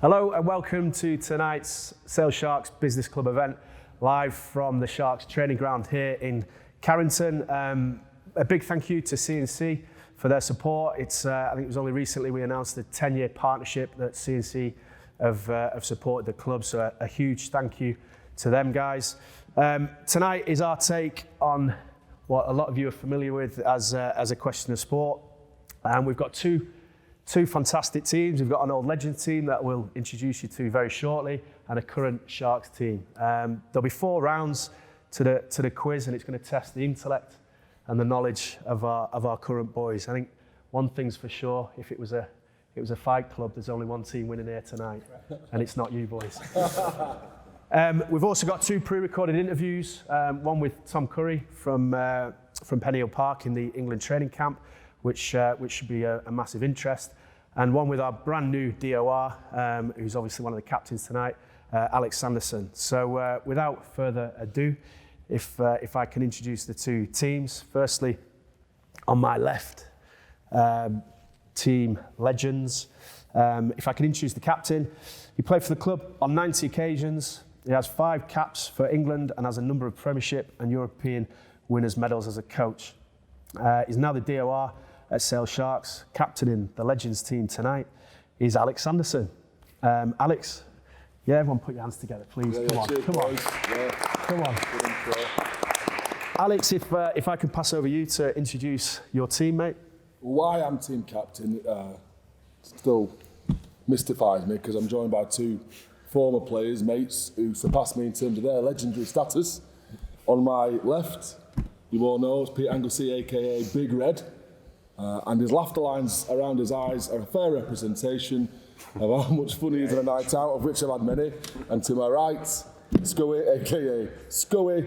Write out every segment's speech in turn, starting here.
Hello and welcome to tonight's Sale Sharks Business Club event, live from the Sharks training ground here in Carrington. A big thank you to C&C for their support. I think it was only recently we announced the 10-year partnership that C&C have supported the club, so a huge thank you to them guys. Tonight is our take on what a lot of you are familiar with as a question of sport. We've got two fantastic teams. We've got an old legend team that we'll introduce you to very shortly, and a current Sharks team. There'll be 4 rounds to the quiz, and it's going to test the intellect and the knowledge of our current boys. I think one thing's for sure: if it was a fight club, there's only one team winning here tonight, and it's not you boys. We've also got 2 pre-recorded interviews. One with Tom Curry from Pennyhill Park in the England training camp, which should be a massive interest, and one with our brand new DOR, who's obviously one of the captains tonight, Alex Sanderson. So without further ado, if I can introduce the 2 teams. Firstly, on my left, team legends. If I can introduce the captain, he played for the club on 90 occasions. He has 5 caps for England and has a number of Premiership and European winners' medals as a coach. He's now the DOR at Sale Sharks. Captaining the Legends team tonight is Alex Sanderson. Alex, yeah, everyone put your hands together, please. Come on. Alex, if I could pass over you to introduce your team, mate. Why I'm team captain still mystifies me, because I'm joined by 2 former players, mates, who surpassed me in terms of their legendary status. On my left, you all know, it's Pete Anglesey, aka Big Red. And his laughter lines around his eyes are a fair representation of how much fun he is on a night out, of which I've had many. And to my right, Scully, aka Scully,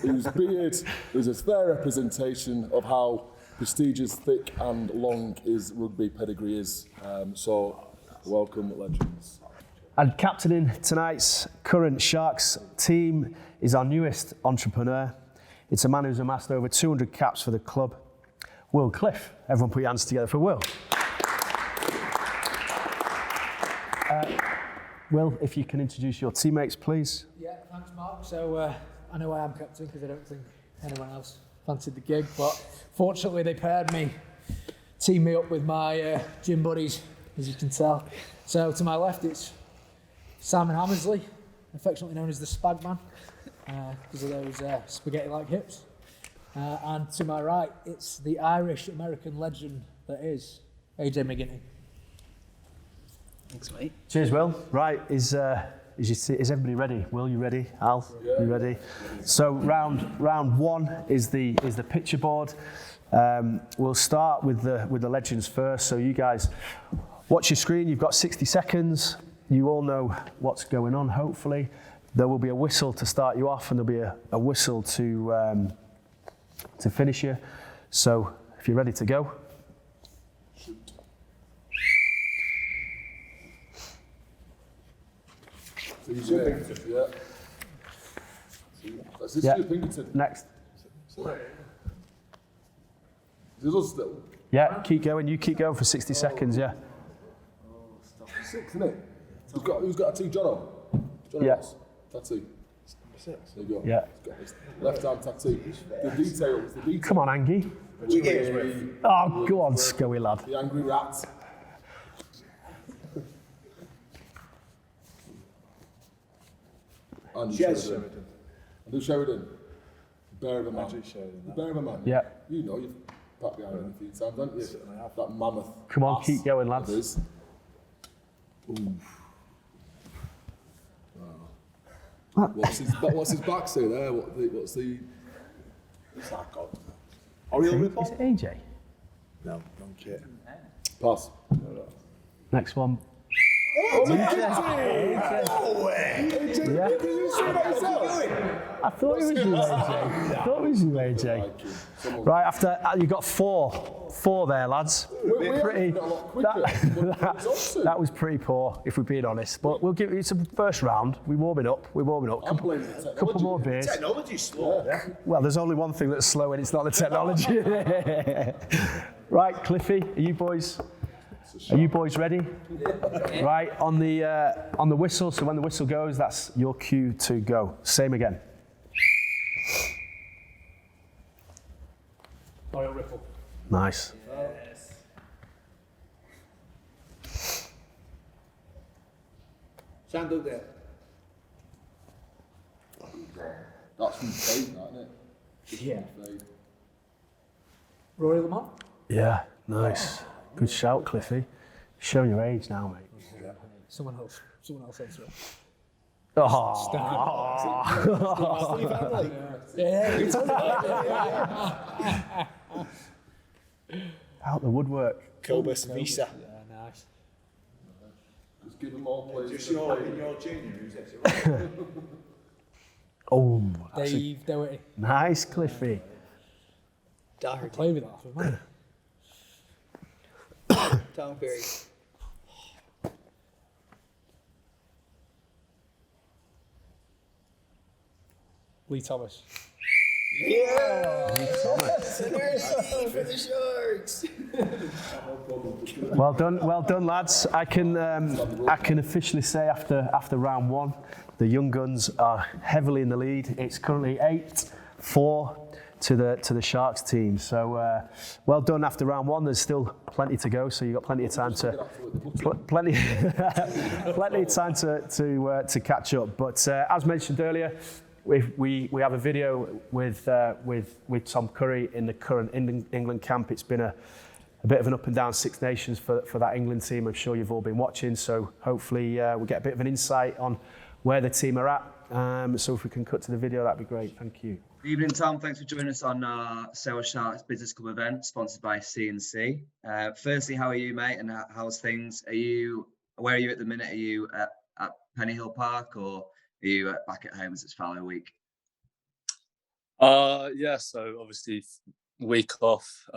whose beard is a fair representation of how prestigious, thick and long his rugby pedigree is. So, welcome, legends. And captaining tonight's current Sharks team is our newest entrepreneur. It's a man who's amassed over 200 caps for the club. Will Cliff. Everyone put your hands together for Will. Will, if you can introduce your teammates, please. Yeah, thanks, Mark. So I know I am captain because I don't think anyone else fancied the gig, but fortunately they teamed me up with my gym buddies, as you can tell. So to my left, it's Simon Hammersley, affectionately known as the Spag Man, because of those spaghetti-like hips. And to my right, it's the Irish-American legend that is AJ MacGinty. Thanks, mate. Cheers, Will. Right, is everybody ready? Will, you ready? Al, you ready? So round 1 is the picture board. We'll start with the legends first. So you guys, watch your screen. You've got 60 seconds. You all know what's going on. Hopefully, there will be a whistle to start you off, and there'll be a whistle to finish you. So if you're ready to go. Next. Is us still? Yeah, keep going. You keep going for 60 seconds, yeah. 6, isn't it? Who's got a tattoo? Jono? Yeah. Tattoo. 6. There you go. Yeah. He's got his left arm tattoo. The details. Come on, Angie. Oh, go on, Scully lad. The angry rat. Andrew Sheridan. Bear of a man. Bear of a man. Yeah. You know, you've pat behind him a few times, haven't you? That mammoth. Come on, keep going, lads. What's his back say there? What's the? It's that god. Is it AJ? No, wrong kit. Pass. Next one. Oh, AJ! No way! Yeah. I thought it was you, AJ. Right, after you got four there, lads. That was pretty poor, if we're being honest. But we'll give it's a first round. We're warming up. Couple more beers. Technology's slow. Yeah. Well, there's only one thing that's slow, and it's not the technology. Right, Cliffy, are you boys Are you boys ready? Right, on the whistle, so when the whistle goes, that's your cue to go. Same again. Oil ripple. Nice. Sandal there. That's from fade, isn't it? Yeah. Fade. Rory Lamont. Yeah, nice. Good shout, Cliffy. Showing your age now, mate. Someone else answer it. Oh. Out the woodwork. Cobus Visa. Yeah, nice. Just give them all players. Just your junior who's it? Oh, that's a Dave Doherty. nice, Cliffy. I can play with that for man. Tom Perry. Lee Thomas. Sanderson for the Sharks. Well done, lads. I can officially say after round one, the young guns are heavily in the lead. It's currently 8-4 to the Sharks team. So well done after round one. There's still plenty to go, so you've got plenty of time plenty of time to catch up. But as mentioned earlier, we have a video with Tom Curry in the current England camp. It's been a bit of an up and down Six Nations for that England team. I'm sure you've all been watching, so hopefully we'll get a bit of an insight on where the team are at. So if we can cut to the video, that'd be great. Thank you. Good evening, Tom. Thanks for joining us on our Sales Sharks Business Club event, sponsored by C&C. Firstly, how are you, mate? And how's things? Where are you at the minute? Are you at Penny Hill Park, or are you back at home as it's Fallow Week? Yeah, so obviously week off,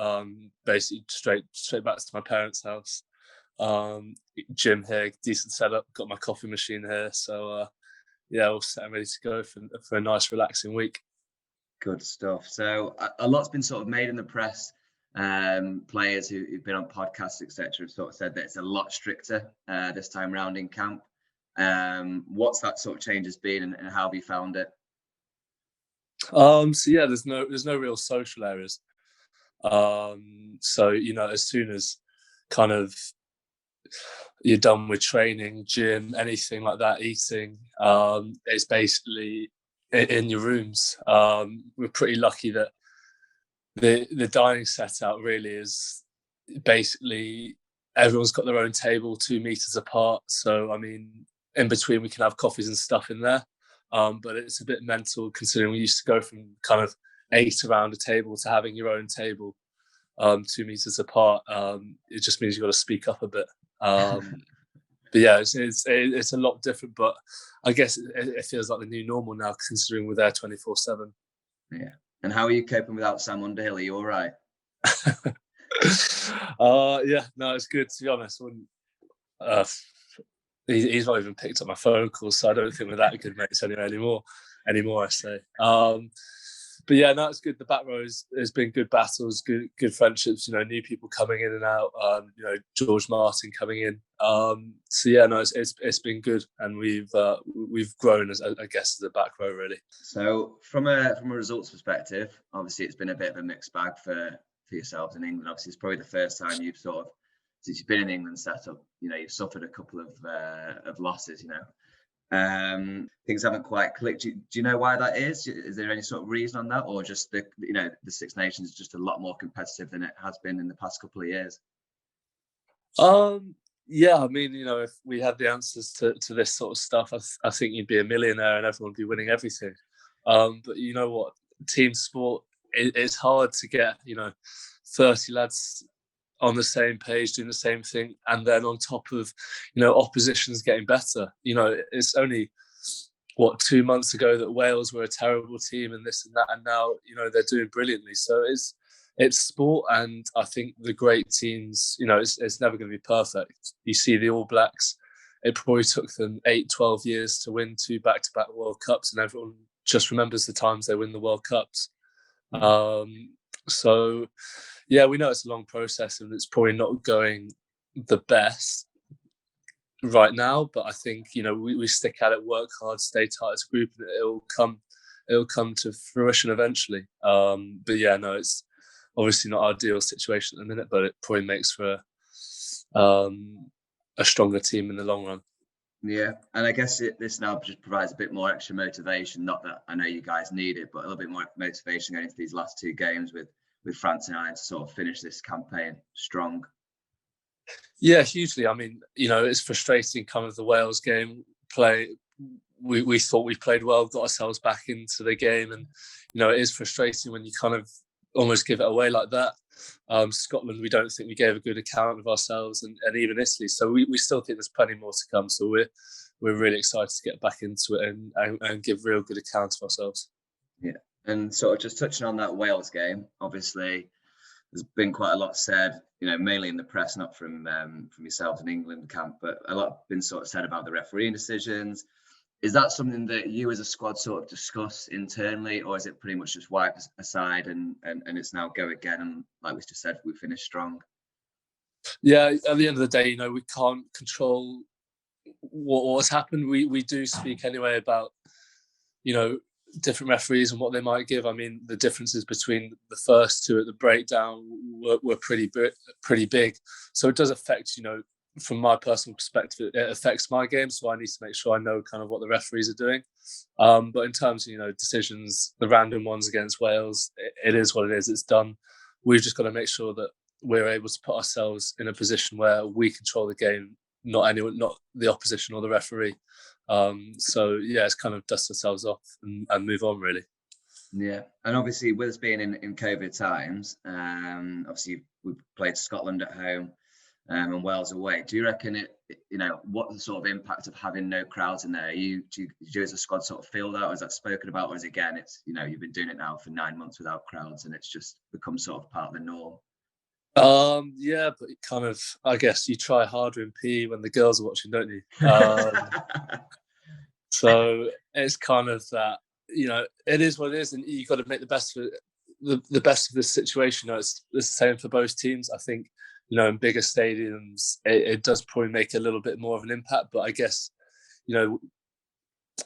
basically straight back to my parents' house. Gym here, decent setup, got my coffee machine here, so yeah, all set and ready to go for a nice relaxing week. Good stuff. So a lot's been sort of made in the press. Players who've been on podcasts, etc., have sort of said that it's a lot stricter this time round in camp. What's that sort of change has been, and how have you found it? So yeah, there's no real social areas. So as soon as kind of you're done with training, gym, anything like that, eating, it's basically in your rooms. We're pretty lucky that the dining setup really is basically everyone's got their own table 2 meters apart. So I mean, in between we can have coffees and stuff in there. But it's a bit mental considering we used to go from kind of 8 around a table to having your own table 2 meters apart. It just means you've got to speak up a bit. But yeah, it's a lot different, but I guess it feels like the new normal now, considering we're there 24/7. Yeah. And how are you coping without Sam Underhill? Are you all right? Yeah, no, it's good, to be honest. He's not even picked up my phone calls, so I don't think we're that good mates anymore, I say. But yeah, no, it's good. The back row has been good battles, good friendships, new people coming in and out, George Martin coming in. So yeah, no, it's been good, and we've grown as, I guess, as a back row, really. So from a results perspective, obviously it's been a bit of a mixed bag for yourselves in England. Obviously, it's probably the first time you've sort of, since you've been in England set up, you've suffered a couple of losses, things haven't quite clicked. Do you know why that is? Is there any sort of reason on that, or just the Six Nations is just a lot more competitive than it has been in the past couple of years? Yeah, I mean, if we had the answers to this sort of stuff, I think you'd be a millionaire and everyone would be winning everything. But you know what, team sport, it's hard to get 30 lads on the same page doing the same thing, and then on top of opposition's getting better. It's only 2 months ago that Wales were a terrible team and this and that, and now they're doing brilliantly. So it's sport, and I think the great teams, it's never going to be perfect. You see the All Blacks, it probably took them 8-12 years to win 2 back-to-back World Cups, and everyone just remembers the times they win the World Cups. So yeah, we know it's a long process and it's probably not going the best right now, but I think, you know, we stick at it, work hard, stay tight as a group, and it'll come to fruition eventually. But yeah, no, it's obviously not our ideal situation at the minute, but it probably makes for a stronger team in the long run. Yeah, and I guess this now just provides a bit more extra motivation. Not that I know you guys need it, but a little bit more motivation going into these last two games with France and Ireland to sort of finish this campaign strong. Yeah, hugely. I mean, you know, it's frustrating. Kind of the Wales game we thought we played well, got ourselves back into the game, and you know, it is frustrating when you kind of almost give it away like that. Scotland, we don't think we gave a good account of ourselves, and even Italy. So we still think there's plenty more to come. So we're really excited to get back into it and give real good account of ourselves. Yeah, and sort of just touching on that Wales game, obviously there's been quite a lot said, you know, mainly in the press, not from yourself in England camp, but a lot been sort of said about the refereeing decisions. Is that something that you as a squad sort of discuss internally, or is it pretty much just wiped aside and it's now go again? And like we just said, we finished strong. Yeah, at the end of the day, you know, we can't control what's happened. We do speak anyway about, you know, different referees and what they might give. I mean, the differences between the first two at the breakdown were pretty big. So it does affect, you know, from my personal perspective, it affects my game. So I need to make sure I know kind of what the referees are doing. But in terms of, you know, decisions, the random ones against Wales, it is what it is. It's done. We've just got to make sure that we're able to put ourselves in a position where we control the game, not the opposition or the referee. So yeah, it's kind of dust ourselves off and move on, really. Yeah, and obviously with us being in COVID times, obviously we played Scotland at home and Wales away. Do you reckon you know, what the sort of impact of having no crowds in there? Do you as a squad sort of feel that, or is that spoken about, or is again, it's, you know, you've been doing it now for 9 months without crowds and it's just become sort of part of the norm? Yeah, but kind of, I guess you try harder in PE when the girls are watching, don't you? So it's kind of that, you know, it is what it is, and you got to make the best of it, the best of this situation. You know, it's the same for both teams. I think, you know, in bigger stadiums, it does probably make a little bit more of an impact, but I guess, you know,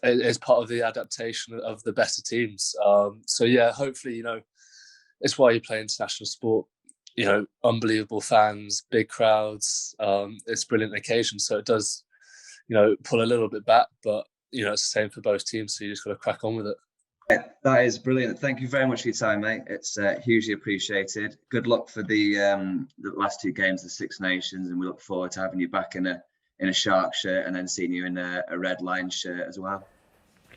it's part of the adaptation of the better teams. So yeah, hopefully, you know, it's why you play international sport. You know, unbelievable fans, big crowds. It's a brilliant occasion, so it does, you know, pull a little bit back, but you know, it's the same for both teams. So you just got to crack on with it. Yeah, that is brilliant. Thank you very much for your time, mate. It's hugely appreciated. Good luck for the last two games of the Six Nations, and we look forward to having you back in a Shark shirt and then seeing you in a Red Lions shirt as well.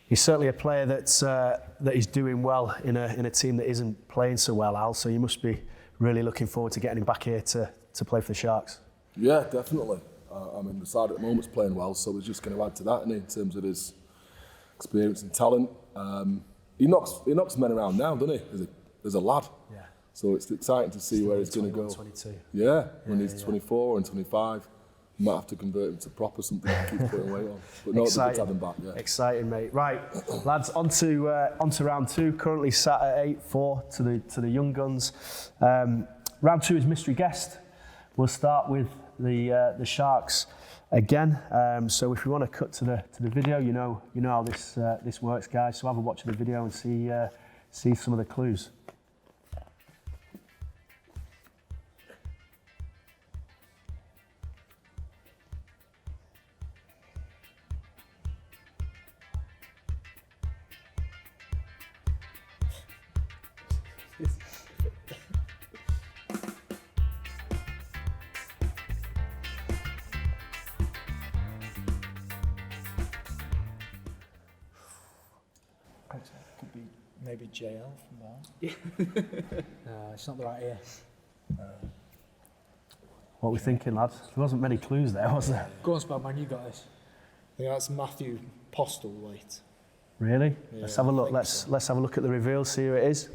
He's certainly a player that is doing well in a team that isn't playing so well, Al. So you must be really looking forward to getting him back here to play for the Sharks. Yeah, definitely. I mean, the side at the moment's playing well, so we're just going to add to that in terms of his experience and talent. He knocks men around now, doesn't he? As a lad. Yeah. So it's exciting to see where he's going to go. 22. Yeah, when he's 24 and 25. You might have to convert him to proper something to keep putting weight on. But no, it's good to have him back, yeah. Exciting, mate. Right, lads, on to round two. Currently sat at 8-4 to the Young Guns. Round two is mystery guest. We'll start with the Sharks again. So if we want to cut to the video, you know how this works, guys. So have a watch of the video and see some of the clues. Could be maybe JL from that. No, it's not the right ear. What are we thinking, lads? There wasn't many clues there, was there? Go on, Spadman, you got this. I think that's Matthew Postlewaite. Really? Yeah, let's have a look. I think Let's have a look at the reveal. See who it is.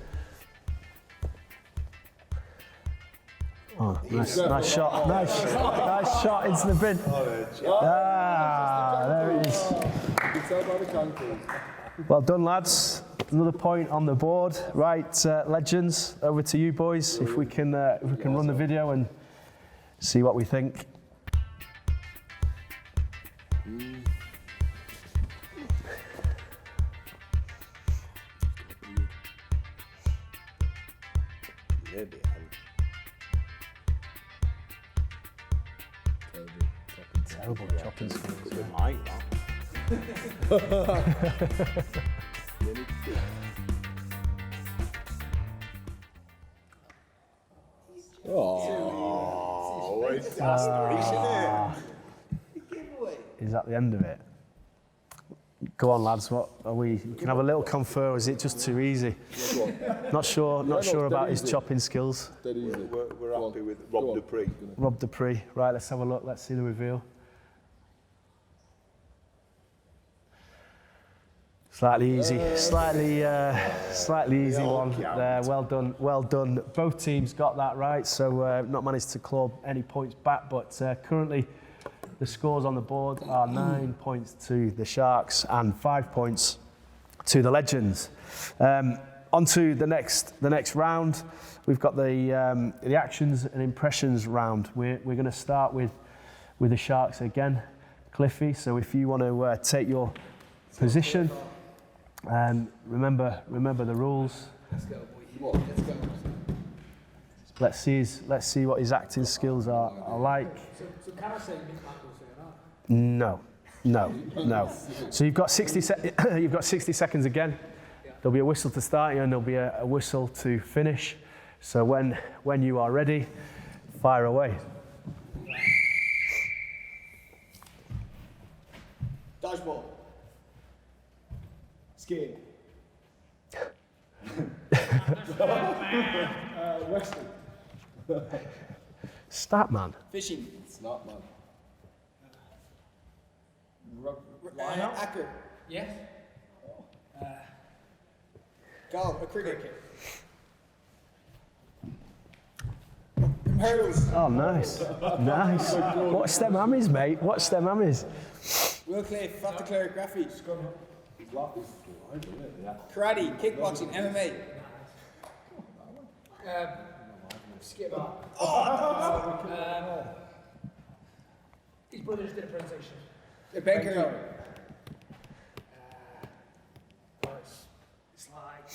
Oh, nice shot! Nice shot into the bin. There it is. You can tell by the cankles. Well done, lads. Another point on the board. Right, legends. Over to you, boys. If we can run the video and see what we think. Terrible chopping skills. Good mic, Oh, it's Is that the end of it? Go on, lads. What are we? We can have a little confer. Or is it just too easy? Not sure. Not sure about his chopping skills. Dead easy. We're happy with Rob Dupree. Rob Dupree. Right. Let's have a look. Let's see the reveal. Slightly easy. Slightly easy one there. Well done. Well done. Both teams got that right. So not managed to claw any points back, but currently. The scores on the board are 9 points to the Sharks and 5 points to the Legends. On to the next round. We've got the actions and impressions round. We're going to start with the Sharks again, Cliffy. So if you want to take your position, remember the rules. Let's go, boy. Let's go. Let's see what his acting skills are like. So can I say Mick Mackles or not? No. So you've got 60 seconds again. There'll be a whistle to start you and there'll be a whistle to finish. So when you are ready, fire away. Dodgeball. Skiing. Wrestling. Start, man. Fishing. It's not, man. Acre. Yes. Golf. Cricket. Hurdles. Oh, nice. Nice. What's them hammies, mate? What's them hammies? Will Cliff. Dr. Clare. Graffiti. Karate. Kickboxing. MMA. Skip that. His brother just did a presentation. Baker. It's like.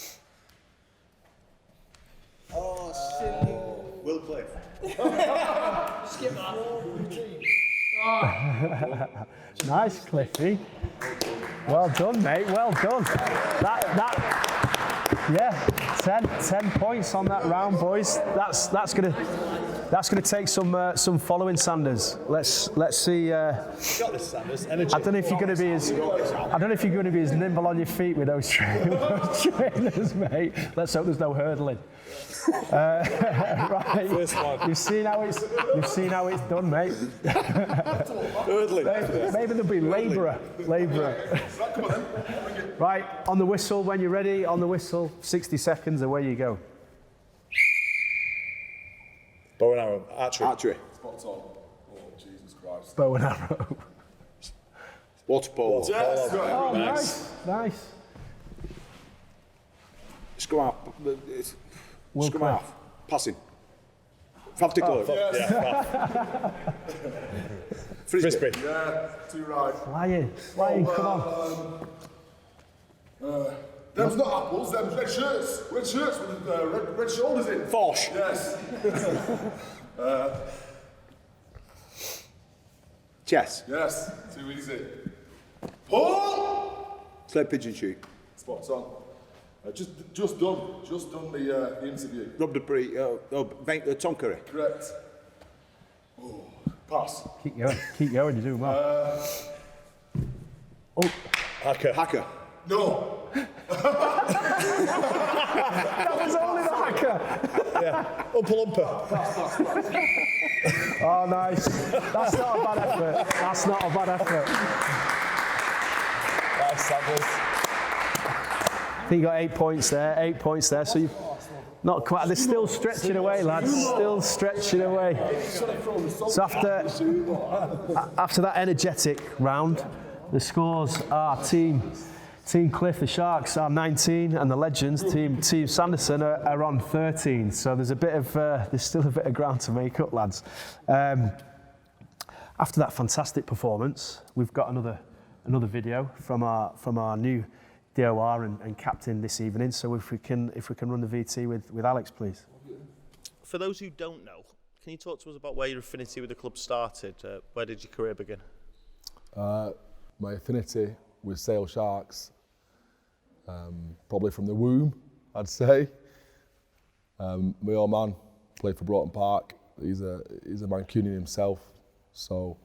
Oh, shit. Will Cliff. Skip that. Nice, Cliffy. Well done, mate. Well done. Yeah, 10 points on that round, boys. That's gonna take some following, Sanders. Let's see. Got this, Sanders. Energy. I don't know if you're going to be as nimble on your feet with those trainers, mate. Let's hope there's no hurdling. Right. First one. You've seen how it's done, mate. Hurdling. Maybe there'll be labourer. Right, on the whistle, when you're ready, on the whistle, 60 seconds, away you go. Bow and arrow. Archery. Spot on. Oh, Jesus Christ. Bow and arrow. Water polo. Yes. Oh, nice. Scrum half. Will Scrum Cliff. half. Passing. 50 club. Yes. Yeah. Frisbee. Yeah, too right. Flying, come on. Them's not apples, them's red shirts. Red shirts with red shoulders in. Fosh. Yes. Chess. Yes, too easy. Pull! Sled pigeon shoot. Spot on. Just done the interview. Rob Dupree. Tom Curry. Correct. Oh, pass. Keep going, you're doing well. Hacker. No. That was only the hacker. Umpa. Oh, nice. That's not a bad effort. Nice, Sanders. I think you got 8 points there. So you've not quite. They're still stretching away, lads. Still stretching away. So after that energetic round, the scores are Team Cliff, the Sharks, are 19, and the Legends, Team Sanderson, are on 13. So there's still a bit of ground to make up, lads. After that fantastic performance, we've got another video from our new DOR and captain this evening. So if we can run the VT with Alex, please. For those who don't know, can you talk to us about where your affinity with the club started? Where did your career begin? My affinity with Sale Sharks, probably from the womb, I'd say. My old man played for Broughton Park. He's a Mancunian himself, so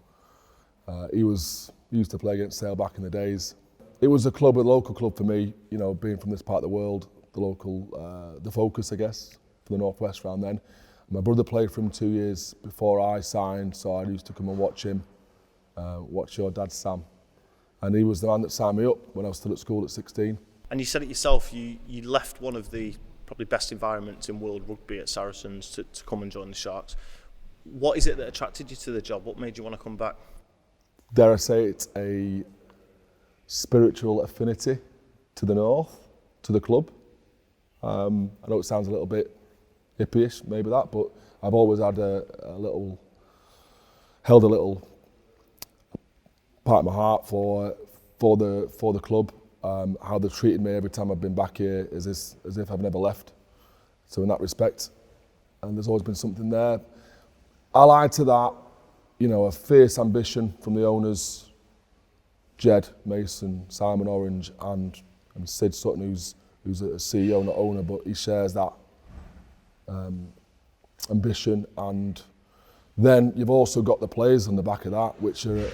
he used to play against Sale back in the days. It was a local club for me, you know, being from this part of the world, the focus, I guess, for the Northwest round then. My brother played for him 2 years before I signed, so I used to come and watch him, watch your dad, Sam. And he was the man that signed me up when I was still at school at 16. And you said it yourself, you left one of the probably best environments in world rugby at Saracens to come and join the Sharks. What is it that attracted you to the job? What made you want to come back? Dare I say it's a spiritual affinity to the North, to the club. I know it sounds a little bit hippie-ish, maybe that, but I've always had held a little part of my heart for the club. How they've treated me every time I've been back here is as if I've never left. So in that respect, and there's always been something there. Allied to that, you know, a fierce ambition from the owners, Jed, Mason, Simon Orange, and Sid Sutton, who's a CEO, not owner, but he shares that ambition. And then you've also got the players on the back of that, which are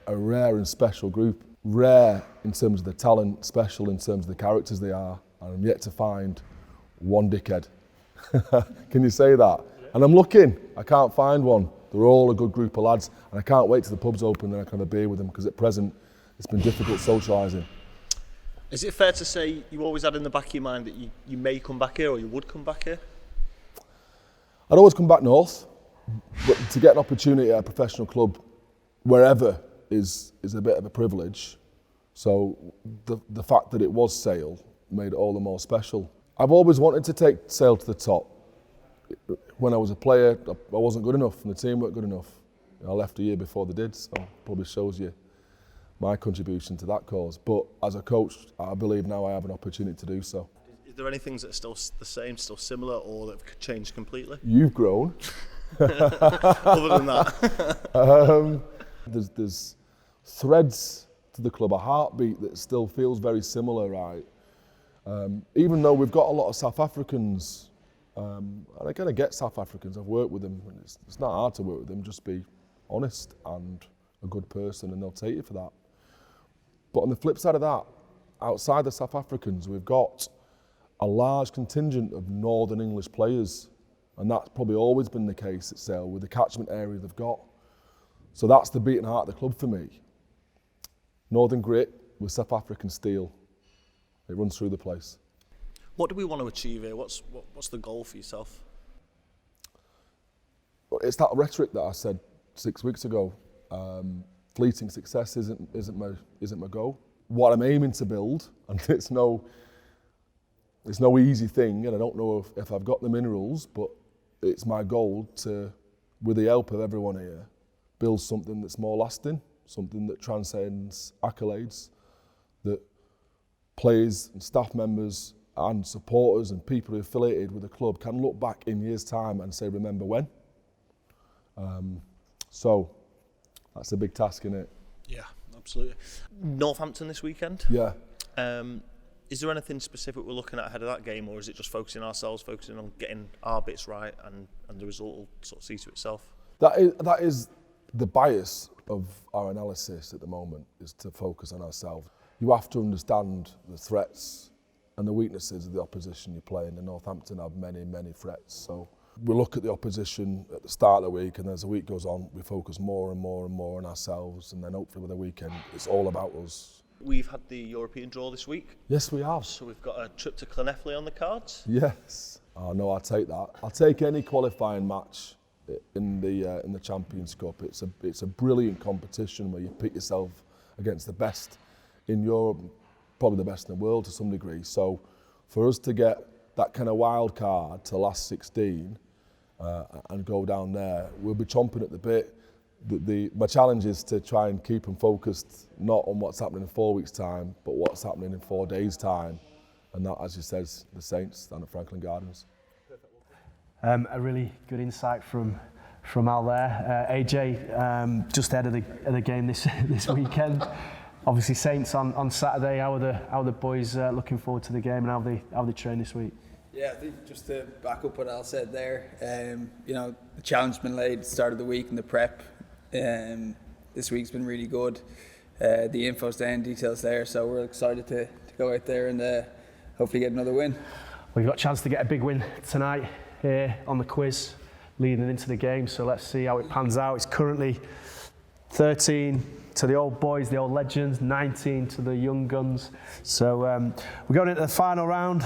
a rare and special group. Rare in terms of the talent, special in terms of the characters they are, and I'm yet to find one dickhead. Can you say that? And I'm looking, I can't find one. They're all a good group of lads, and I can't wait till the pub's open and I can have a beer with them, because at present it's been difficult socialising. Is it fair to say you always had in the back of your mind that you may come back here, or you would come back here? I'd always come back north, but to get an opportunity at a professional club wherever is a bit of a privilege. So the fact that it was Sale made it all the more special. I've always wanted to take Sale to the top. When I was a player, I wasn't good enough and the team weren't good enough. I left a year before they did, so probably shows you my contribution to that cause. But as a coach, I believe now I have an opportunity to do so. Is there any things that are still the same, still similar, or that have changed completely? You've grown. Other than that. There's threads to the club, a heartbeat that still feels very similar, right? Even though we've got a lot of South Africans, and I kind of get South Africans, I've worked with them, and it's not hard to work with them, just be honest and a good person and they'll take you for that. But on the flip side of that, outside the South Africans, we've got a large contingent of Northern English players, and that's probably always been the case at Sale with the catchment area they've got. So that's the beating heart of the club for me. Northern grit with South African steel. It runs through the place. What do we want to achieve here? What's the goal for yourself? Well, it's that rhetoric that I said 6 weeks ago. Fleeting success isn't my goal. What I'm aiming to build, and it's no easy thing, and I don't know if I've got the minerals, but it's my goal to, with the help of everyone here, build something that's more lasting, something that transcends accolades, that players and staff members and supporters and people who are affiliated with the club can look back in years' time and say, remember when? So that's a big task, isn't it? Yeah, absolutely. Northampton this weekend? Yeah. Is there anything specific we're looking at ahead of that game, or is it just focusing on getting our bits right and the result will sort of see to itself? That is the bias of our analysis at the moment, is to focus on ourselves. You have to understand the threats and the weaknesses of the opposition you're playing, and Northampton have many, many threats. So we look at the opposition at the start of the week, and as the week goes on, we focus more and more and more on ourselves, and then hopefully with the weekend, it's all about us. We've had the European draw this week. Yes, we have. So we've got a trip to Llanelli on the cards. Yes. Oh no, I'll take that. I'll take any qualifying match in the Champions Cup. It's a brilliant competition where you pit yourself against the best in Europe, probably the best in the world to some degree. So for us to get that kind of wild card to last 16 and go down there, we'll be chomping at the bit. my challenge is to try and keep them focused, not on what's happening in 4 weeks' time, but what's happening in 4 days' time. And that, as you said, the Saints down at Franklin Gardens. A really good insight from Al there. AJ, just ahead of the game this weekend. Obviously, Saints on Saturday. How are the boys looking forward to the game, and how they train this week? Yeah, I think just to back up what Al said there, the challenge has been laid at the start of the week and the prep. This week's been really good. The info's down, details there, so we're excited to go out there and hopefully get another win. We've got a chance to get a big win tonight here on the quiz leading into the game, so let's see how it pans out. It's currently 13 to the old boys, the old legends, 19 to the young guns. So we're going into the final round.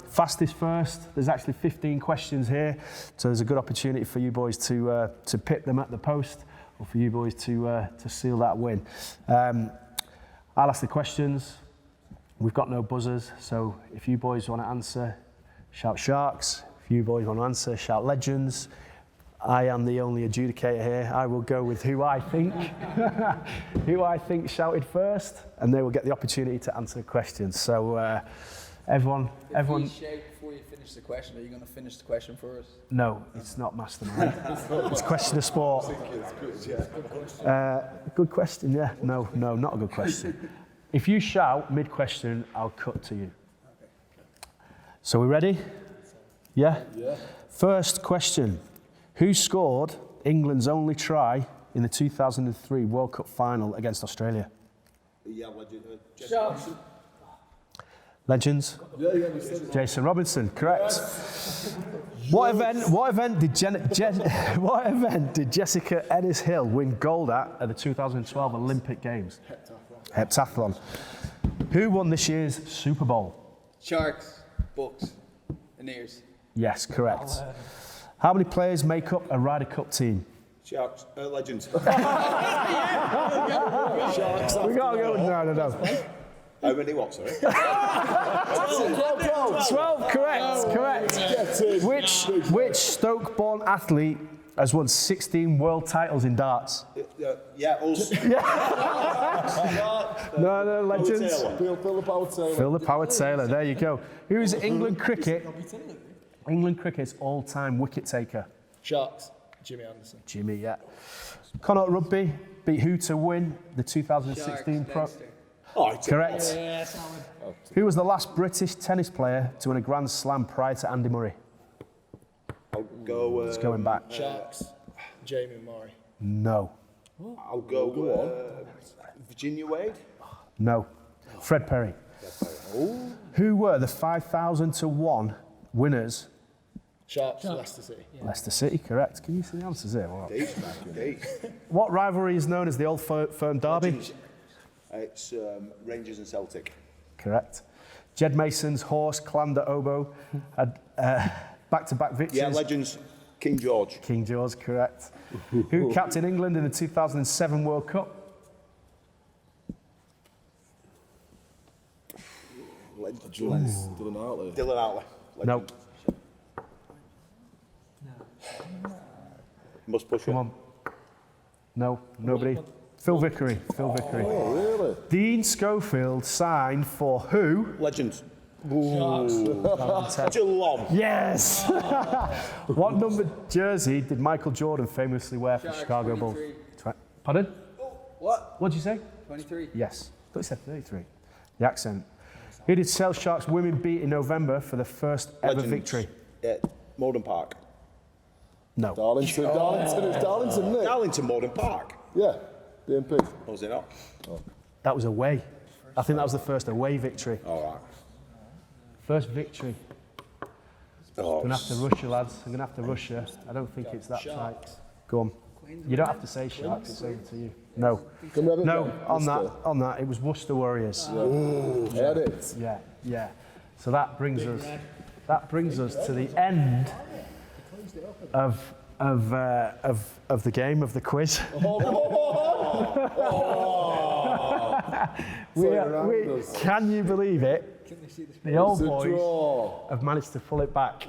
Fastest first. There's actually 15 questions here, so there's a good opportunity for you boys to pit them at the post, or for you boys to seal that win. I'll ask the questions. We've got no buzzers, so if you boys want to answer, shout Sharks. If you boys want to answer, shout Legends. I am the only adjudicator here. I will go with who I think shouted first, and they will get the opportunity to answer the questions. So everyone. If we shout before you finish the question, are you going to finish the question for us? No, it's not mastermind. It's question of sport. Good question, yeah. No, not a good question. If you shout mid-question, I'll cut to you. So we ready? Yeah? Yeah. First question. Who scored England's only try in the 2003 World Cup final against Australia? Yeah, legend. Legends? Jason Robinson, correct. What event did Jessica Ennis-Hill win gold at the 2012 Olympic Games? Heptathlon. Who won this year's Super Bowl? Sharks, Bucks, and Ears. Yes, correct. How many players make up a Ryder Cup team? Sharks, legends. We gotta go. No. How many what, sorry? 12, correct. Which Stoke-born athlete has won 16 world titles in darts? Yeah, us. No, legends. Phil the Power Taylor, there you go. Who's England's all-time wicket taker? Sharks, Jimmy Anderson. Jimmy, yeah. Connacht Rugby beat who to win the 2016 Pro? Correct. Yeah, solid. Who was the last British tennis player to win a Grand Slam prior to Andy Murray? I'll go. It's going back. Sharks, Jamie Murray. No. I'll go. Virginia Wade. No. Fred Perry. Who were the 5,000 to 1 winners? Sharks, Leicester City. Yeah. Leicester City, correct. Can you see the answers here? Deep. What rivalry is known as the Old Firm Derby? It's Rangers and Celtic. Correct. Jed Mason's horse, Clander Oboe, had back-to-back victories. Yeah, legends. King George. King George, correct. Who captained England in the 2007 World Cup? Dylan Hartley. No. Must push Come on. No, nobody. Phil Vickery. Oh, really? Dean Schofield signed for who? Legends. Sharks. Geelong. Yes! What number jersey did Michael Jordan famously wear for Chicago Bulls? Pardon? What? What did you say? 23. Yes. I thought you said 33. The accent. Who did Sale Sharks women beat in November for the first ever victory? Morden Park. No. Darlington, it's Darlington, isn't it? Darlington Morden Park. Yeah, BNP. Or was it not? That was away. I think that was the first away victory. All right. First victory. I'm going to have to rush you, lads. I'm going to have to rush you. I don't think it's that tight. Go on. You don't have to say Sharks, it's over to you. No. No, on that, it was Worcester Warriors. Yeah. So that brings us to the end of the game, of the quiz. Can you believe it? The old boys have managed to pull it back,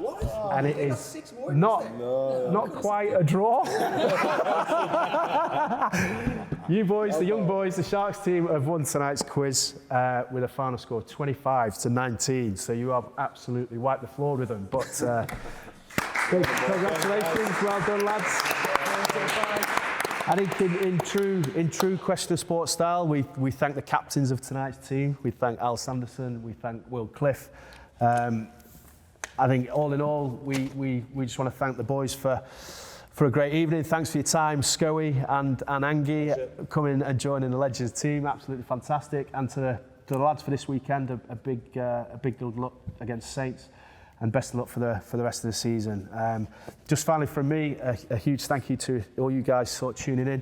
and it is not quite a draw. You boys, the young boys, the Sharks team have won tonight's quiz with a final score of 25-19. So you have absolutely wiped the floor with them. But congratulations, well done, lads. I think in true Question of Sport style, we thank the captains of tonight's team. We thank Al Sanderson. We thank Will Cliff. I think all in all, we just want to thank the boys for a great evening. Thanks for your time, Scoey and Angie, coming and joining the Legends team. Absolutely fantastic. And to the lads for this weekend, a big good luck against Saints. And best of luck for the rest of the season. Just finally from me, a huge thank you to all you guys sort of tuning in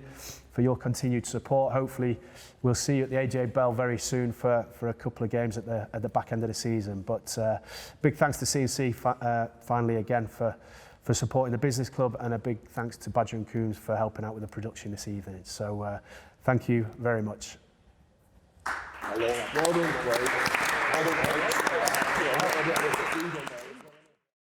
for your continued support. Hopefully we'll see you at the AJ Bell very soon for a couple of games at the back end of the season. But big thanks to C&C finally again for supporting the business club, and a big thanks to Badger and Coombs for helping out with the production this evening. So thank you very much. Well done, Craig. Well done, Craig.